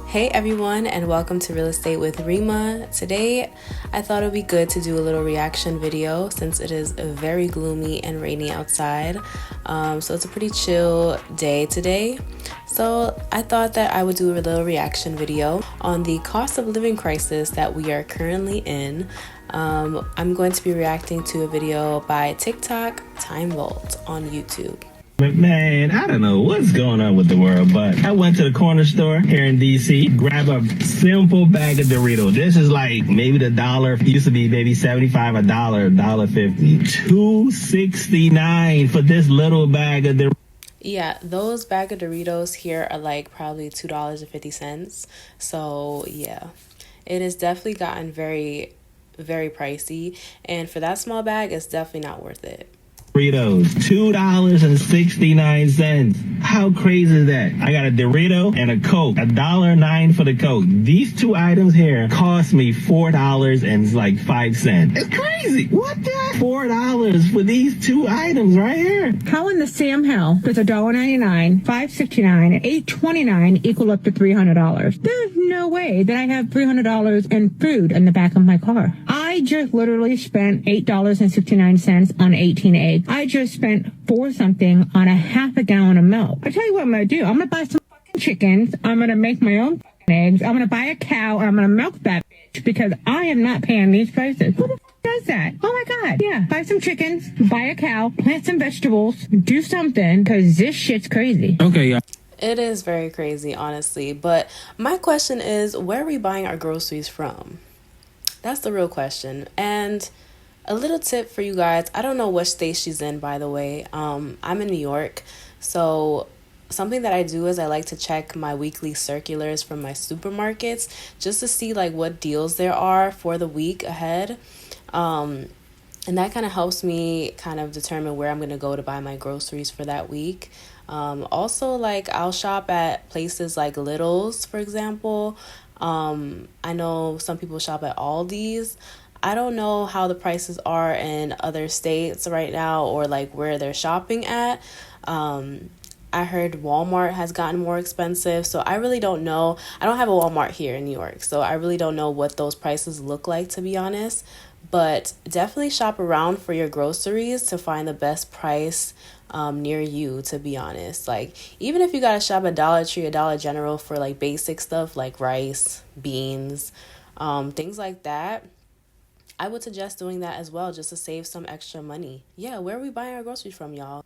Hey everyone, and welcome to Real Estate with Rima. Today I thought it would be good to do a little reaction video since it is very gloomy and rainy outside. So it's a pretty chill day today. So I thought that I would do a little reaction video on the cost of living crisis that we are currently in. I'm going to be reacting to a video by TikTok Time Vault on YouTube. Man, I don't know what's going on with the world, but I went to the corner store here in DC, grab a simple bag of Doritos. This is like maybe the dollar. It used to be maybe 75, $1.50. $2.69 for this little bag of Doritos. Yeah, those bag of Doritos here are like probably $2.50. So yeah, it has definitely gotten very, very pricey. And for that small bag, it's definitely not worth it. Doritos, $2.69. How crazy is that? I got a Dorito and a Coke, $1.09 for the Coke. These two items here cost me $4.05. It's crazy. What the? $4 for these two items right here. How in the Sam Hell does $1.99, $5.69, and $8.29 equal up to $300? There's no way that I have $300 in food in the back of my car. I just literally spent $8.69 on 18 eggs. I just spent $4 something on a half a gallon of milk. I tell you what I'm going to do. I'm going to buy some fucking chickens. I'm going to make my own fucking eggs. I'm going to buy a cow and I'm going to milk that bitch because I am not paying these prices. Who the fuck does that? Oh my God. Yeah. Buy some chickens, buy a cow, plant some vegetables, do something because this shit's crazy. Okay, yeah. It is very crazy, honestly. But my question is, where are we buying our groceries from? That's the real question. And a little tip for you guys. I don't know what state she's in, by the way. I'm in New York. So something that I do is I like to check my weekly circulars from my supermarkets just to see like what deals there are for the week ahead. And that kind of helps me kind of determine where I'm going to go to buy my groceries for that week. Also, like I'll shop at places like Lidl's, for example. I know some people shop at Aldi's. I don't know how the prices are in other states right now or like where they're shopping at. I heard Walmart has gotten more expensive, so I really don't know. I don't have a Walmart here in New York, so I really don't know what those prices look like, to be honest. But definitely shop around for your groceries to find the best price near you, to be honest. Like, even if you gotta shop at Dollar Tree or Dollar General for like basic stuff like rice, beans, things like that, I would suggest doing that as well, just to save some extra money. Yeah, where are we buying our groceries from, y'all?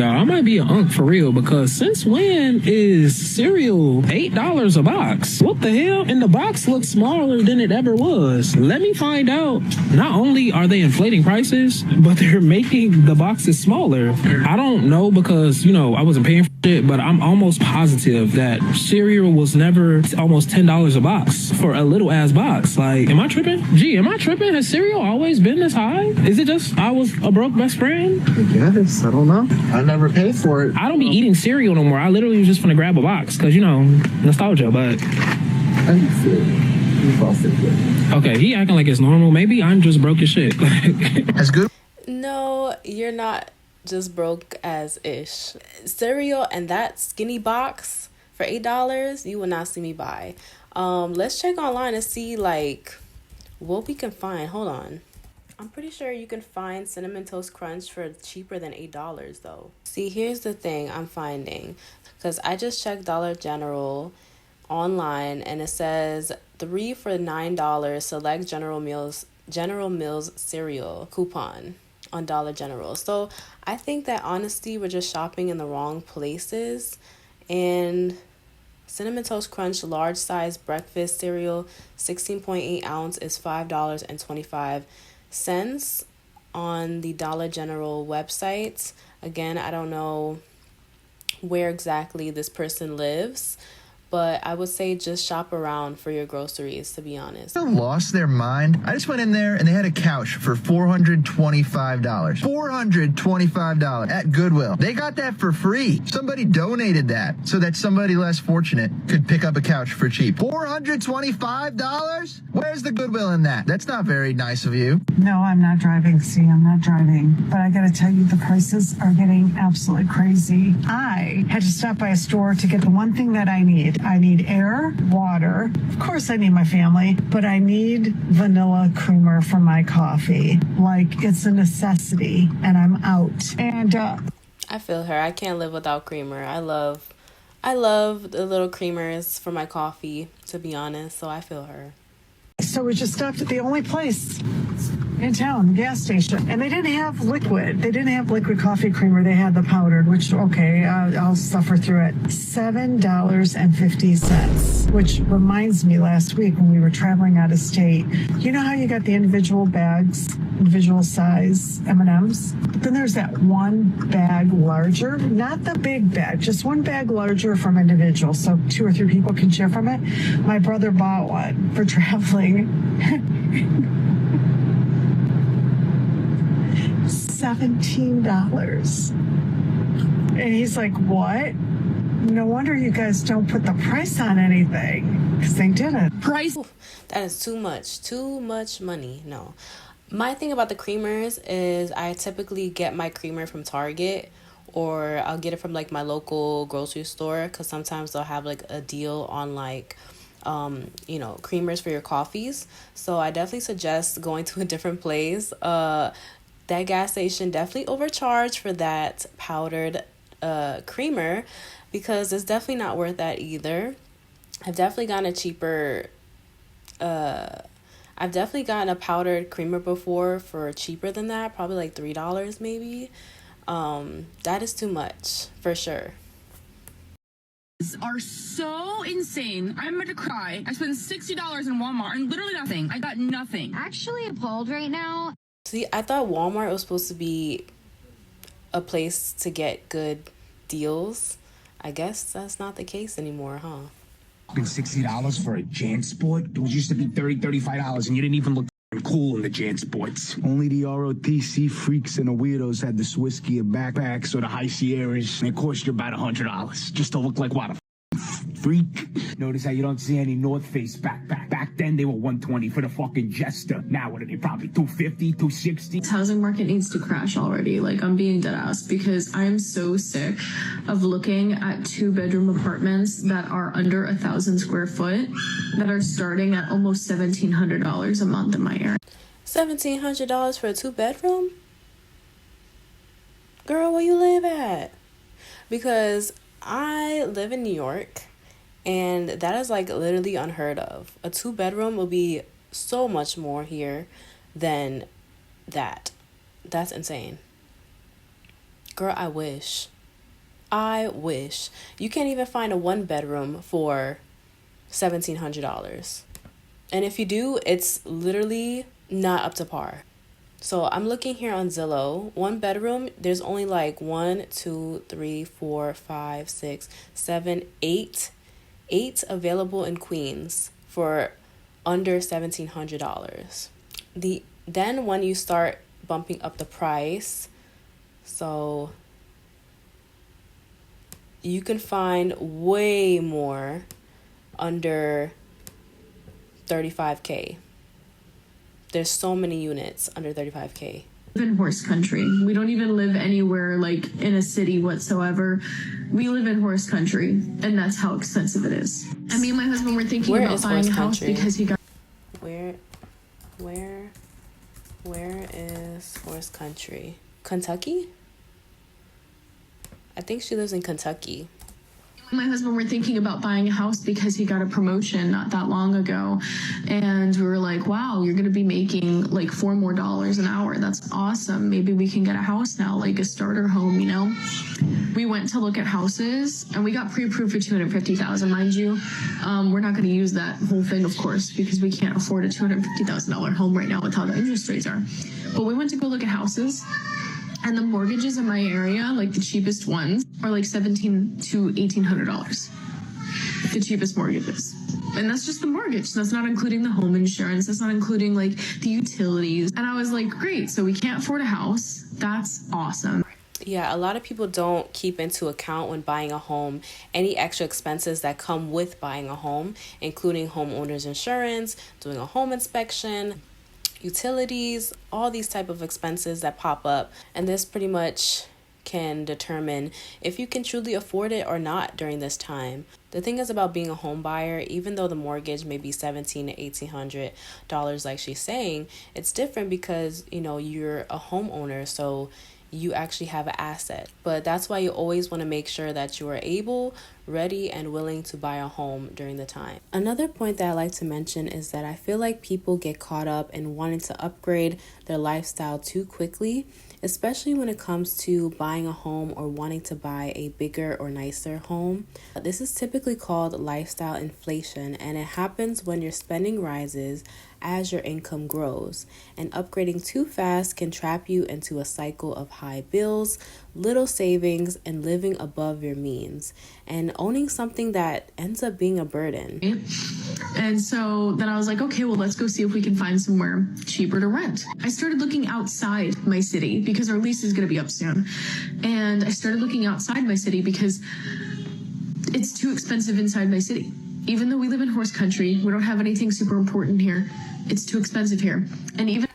Y'all, I might be an unk for real, because since when is cereal $8 a box? What the hell? And the box looks smaller than it ever was. Let me find out. Not only are they inflating prices, but they're making the boxes smaller. I don't know because, you know, I wasn't paying for it, but I'm almost positive that cereal was never almost $10 a box for a little ass box. Like, am I tripping? Gee, am I tripping? Has cereal always been this high? Is it just I was a broke best friend? Yes, I don't know. I never paid for it. I don't be eating cereal no more. I literally was just gonna grab a box because, you know, nostalgia, but... I eat cereal. Okay, he acting like it's normal. Maybe I'm just broke as shit. That's good. No, you're not just broke as ish. Cereal and that skinny box for $8, you will not see me buy. Let's check online and see like what we can find. Hold on. I'm pretty sure you can find Cinnamon Toast Crunch for cheaper than $8 though. See, here's the thing I'm finding, because I just checked Dollar General online and it says 3 for $9 select General Mills cereal coupon on Dollar General. So I think that honestly we're just shopping in the wrong places. And Cinnamon Toast Crunch large size breakfast cereal 16.8 ounce is $5.25 on the Dollar General website. Again, I don't know where exactly this person lives, but I would say just shop around for your groceries, to be honest. Lost their mind. I just went in there and they had a couch for $425. $425 at Goodwill. They got that for free. Somebody donated that so that somebody less fortunate could pick up a couch for cheap. $425? Where's the Goodwill in that? That's not very nice of you. No, I'm not driving. See, I'm not driving. But I gotta tell you, the prices are getting absolutely crazy. I had to stop by a store to get the one thing that I need. I need air, water. Of course, I need my family, but I need vanilla creamer for my coffee. Like, it's a necessity, and I'm out. And I feel her. I can't live without creamer. I love the little creamers for my coffee, to be honest, so I feel her. so we just stopped at the only place in town, the gas station, and they didn't have liquid. They didn't have liquid coffee creamer. They had the powdered, which, okay, I'll suffer through it. $7.50, which reminds me last week when we were traveling out of state. You know how you got the individual bags, individual size M&Ms? But then there's that one bag larger, not the big bag, just one bag larger from individual, so 2 or 3 people can share from it. My brother bought one for traveling. $17. And he's like, what? No wonder you guys don't put the price on anything, because they didn't. Price? That is too much money. No. My thing about the creamers is I typically get my creamer from Target, or I'll get it from like my local grocery store, because sometimes they'll have like a deal on like creamers for your coffees. So I definitely suggest going to a different place. That gas station definitely overcharged for that powdered creamer, because it's definitely not worth that either. I've definitely gotten a powdered creamer before for cheaper than that, probably like $3 maybe. That is too much for sure. Are so insane. I'm about to cry. I spent $60 in Walmart and literally nothing. I got nothing. Actually appalled right now. See, I thought Walmart was supposed to be a place to get good deals. I guess that's not the case anymore, huh? $60 for a JanSport? It used to be $30, $35, and you didn't even look cool in the JanSports. Only the ROTC freaks and the weirdos had the Swiss gear backpacks or the High Sierras, and it cost you about $100 just to look like what, a freak? Notice how you don't see any North Face backpack. Back then they were $120 for the fucking Jester. Now what are they, probably $250, $260? Housing market needs to crash already. Like, I'm being dead ass, because I'm so sick of looking at 2-bedroom apartments that are under 1,000 square foot that are starting at almost $1,700 a month in my area. $1,700 for a 2-bedroom? Girl, where you live at? Because I live in New York, and that is like literally unheard of. A 2-bedroom will be so much more here than that. That's insane. Girl, I wish. You can't even find a 1-bedroom for $1,700. And if you do, it's literally not up to par. So I'm looking here on Zillow. 1-bedroom, there's only like 1, 2, 3, 4, 5, 6, 7, 8 available in Queens for under $1,700. Then when you start bumping up the price, so you can find way more under $35K. There's so many units under $35K. We live in horse country. We don't even live anywhere like in a city whatsoever. We live in horse country, and that's how expensive it is. I mean, my husband were thinking about buying a house because he got... Where is horse country? Kentucky? I think she lives in Kentucky. My husband were thinking about buying a house because he got a promotion not that long ago. And we were like, wow, you're going to be making like $4 more an hour. That's awesome. Maybe we can get a house now, like a starter home, you know? We went to look at houses and we got pre-approved for $250,000, mind you. We're not going to use that whole thing, of course, because we can't afford a $250,000 home right now with how the interest rates are. But we went to go look at houses. And the mortgages in my area, like the cheapest ones, are like $1,700 to $1,800. The cheapest mortgages. And that's just the mortgage. That's not including the home insurance. That's not including like the utilities. And I was like, great, so we can't afford a house. That's awesome. Yeah, a lot of people don't keep into account when buying a home any extra expenses that come with buying a home, including homeowners insurance, doing a home inspection, utilities, all these type of expenses that pop up. And this pretty much can determine if you can truly afford it or not during this time. The thing is about being a home buyer, even though the mortgage may be $1,700 to $1,800 like she's saying, it's different because, you know, you're a homeowner, so you actually have an asset. But that's why you always want to make sure that you are able, ready, and willing to buy a home during the time. Another point that I like to mention is that I feel like people get caught up in wanting to upgrade their lifestyle too quickly, especially when it comes to buying a home or wanting to buy a bigger or nicer home. This is typically called lifestyle inflation, and it happens when your spending rises as your income grows, and upgrading too fast can trap you into a cycle of high bills, little savings, and living above your means, and owning something that ends up being a burden. And so then I was like, okay, well, let's go see if we can find somewhere cheaper to rent. I started looking outside my city because our lease is going to be up soon. And I started looking outside my city because it's too expensive inside my city. Even though we live in horse country, we don't have anything super important here. It's too expensive here. And even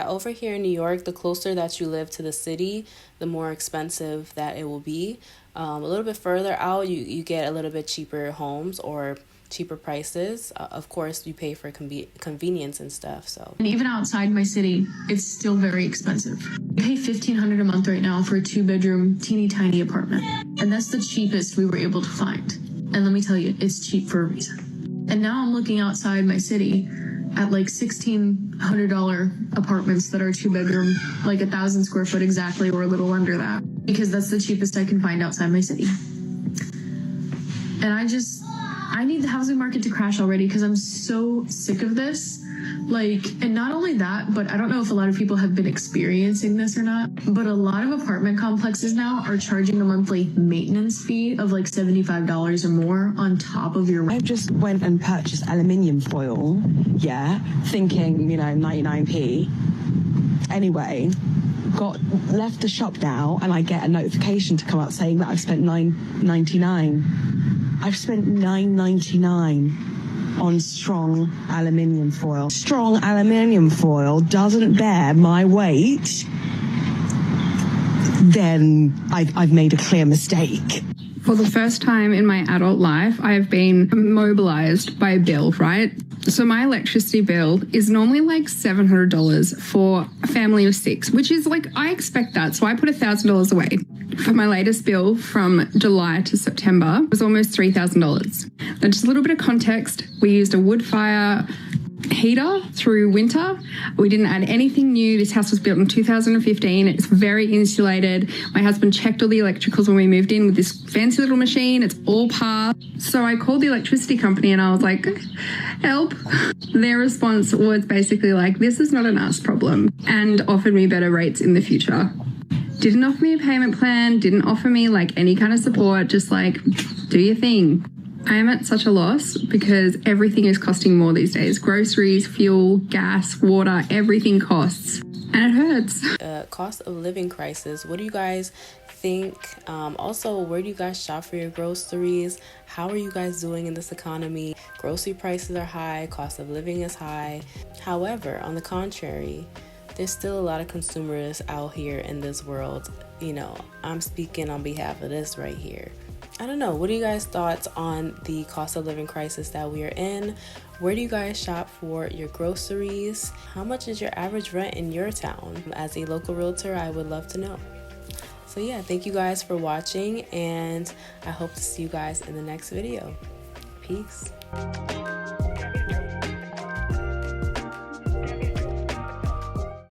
over here in New York, the closer that you live to the city, the more expensive that it will be. A little bit further out, you get a little bit cheaper homes or cheaper prices. Of course, you pay for convenience and stuff. And even outside my city, it's still very expensive. I pay $1,500 a month right now for a 2-bedroom, teeny tiny apartment. And that's the cheapest we were able to find. And let me tell you, it's cheap for a reason. And now I'm looking outside my city at like $1,600 apartments that are 2-bedroom, like 1,000 square foot exactly, or a little under that, because that's the cheapest I can find outside my city. And I need the housing market to crash already because I'm so sick of this. Like, and not only that, but I don't know if a lot of people have been experiencing this or not, but a lot of apartment complexes now are charging a monthly maintenance fee of like $75 or more on top of your rent. I just went and purchased aluminium foil, thinking, 99p. Anyway, left the shop now, and I get a notification to come up saying that I've spent $9.99. I've spent $9.99 on strong aluminium foil. Strong aluminium foil doesn't bear my weight, then I've made a clear mistake. For the first time in my adult life, I have been mobilized by a bill, right? So my electricity bill is normally like $700 for a family of 6, which is like, I expect that. So I put $1,000 away. For my latest bill from July to September, it was almost $3,000. Now, just a little bit of context, we used a wood fire heater through winter. We didn't add anything new. This house was built in 2015. It's very insulated. My husband checked all the electricals when we moved in with this fancy little machine. It's all passed. So I called the electricity company and I was like, help. Their response was basically like, this is not an us problem, and offered me better rates in the future. Didn't offer me a payment plan, didn't offer me like any kind of support, just like, do your thing. I am at such a loss because everything is costing more these days. Groceries, fuel, gas, water, everything costs. And it hurts. Cost of living crisis. What do you guys think? Also, where do you guys shop for your groceries? How are you guys doing in this economy? Grocery prices are high. Cost of living is high. However, on the contrary, there's still a lot of consumers out here in this world. I'm speaking on behalf of this right here. I don't know. What are you guys' thoughts on the cost of living crisis that we are in? Where do you guys shop for your groceries? How much is your average rent in your town? As a local realtor, I would love to know. So yeah, thank you guys for watching, and I hope to see you guys in the next video. Peace.